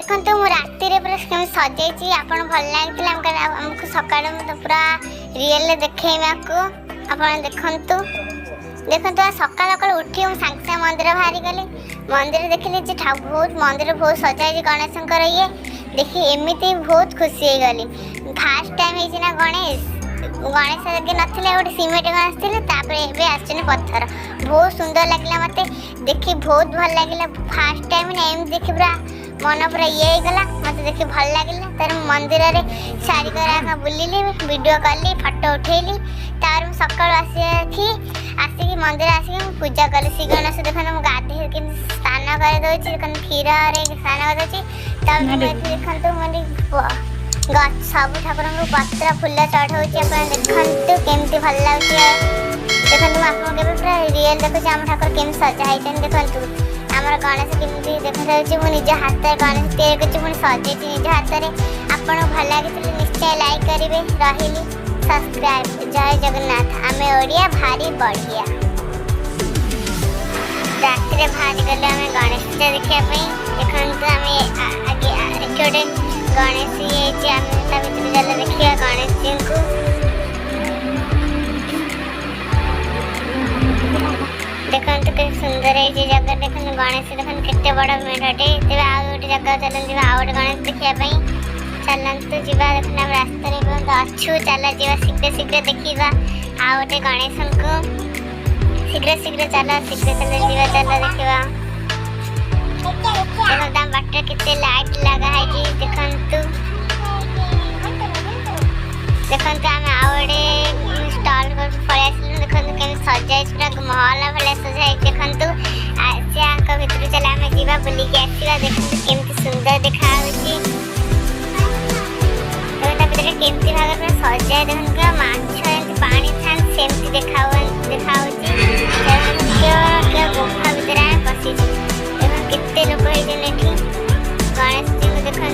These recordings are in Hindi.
देखो मु राति रे पूरा सजाई आपन भल लगे आमको सकाळ पूरा रियल देखेबे आपको आपन देखंतु देखो सकाल सकाल उठी हम सांगे सांगे मंदिर बाहरी गली मंदिर देखिले जे बहुत मंदिर बहुत सजाई गणेशंकर ये देखी एमती बहुत खुशी हो गली फास्ट टाइम है गणेश गणेश जगह नथिले गोटे सीमेंट गणेश थे तापर आसने पत्थर बहुत सुंदर लगे मत देखी बहुत भल लगे फास्ट टाइम ना एम देखी पूरा मन पूरा ये गला मत देखी भल लगे तार मंदिर रे सारी कर बुलिली वीडियो कली फोटो उठेली तार सकाल आसिक मंदिर आसिक पूजा कली श्री गणेश देखो गाधे स्नान कर दौर क्षीर स्नान कर दौर देखो सब ठाकुर को पत्र फूल चढ़ाऊँ देखते केमती भल लगे देखो आपको पूरा रियल देखुचे आम ठाकुर केम सजाई देखु आमर गणेश केमती देखा जाऊँ निज हाथ गणेश तैयार कर सजाई निज हाथ में आपको भल लगे निश्चय लाइक करेंगे रही सब्सक्राइब जय जगन्नाथ आम ओडिया भारी बढ़िया रात बाहरी गले आम गणेश पूजा देखापी देखते आम आगे गोटे गणेश ये भर चल देखिए गणेश जी को देखते के सुंदर है जगह देख गणेश देख केते बड़ मेढ़टे तेज आ गोटे जगह चलते आ गए गणेश देखापी चलतु जा देख रास्ता अच्छु चल जा शीघ्र शीघ्र देखा आ गोटे गणेश को शीघ्र शीघ्र चल जा चल देखा बाट के लाइट लगा है देखु देखते आम आउे स्टल पलि देखो कमी सजाई पूरा महल भाई सजाई देखु भर चल आम जा बुलिक आसवा देखते केमती सुंदर देखा केमती भाग पूरा सजाई देखो माछ पानी था सेमती देखा गुफा भितर आम पशि केते लोक होती गणेश जी को देखु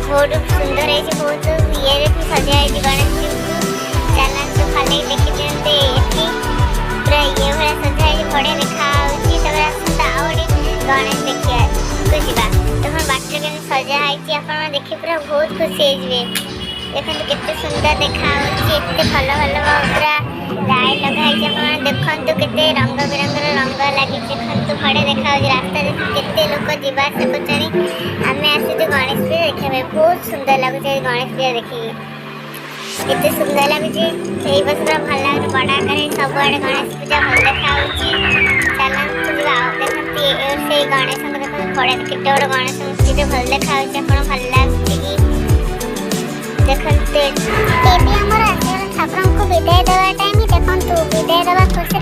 बहुत सुंदर है बहुत ये सजाई गणेश जी को चलते खाली देखी दिखते पूरा ये भाई सजाई बड़े देखा गोटे गणेश देखा जा देखो बाट के सजाई आप देखिए पूरा बहुत खुशी हो देखते केते सुंदर देखा भल भल पूरा लाइट लगाई देखते केते रंग बिरंगर रंग लगी देखते बड़े देखा रास्ता केते लोक जीवा आसा कर आम आसु गणेश पूजा देखा बहुत सुंदर लगे गणेश पूजा देखिए केते सुंदर लगे यही बस पूरा भल लगे बड़ा आकार सबुआड़े गणेश पूजा भल देखा चलते देखते से गणेश देखते बड़े केते बड़ गणेश मूर्ति भल देखा भल लगे देखते ठाकुर को विदाय देवा टाइम देखो विदाय देवा खुशी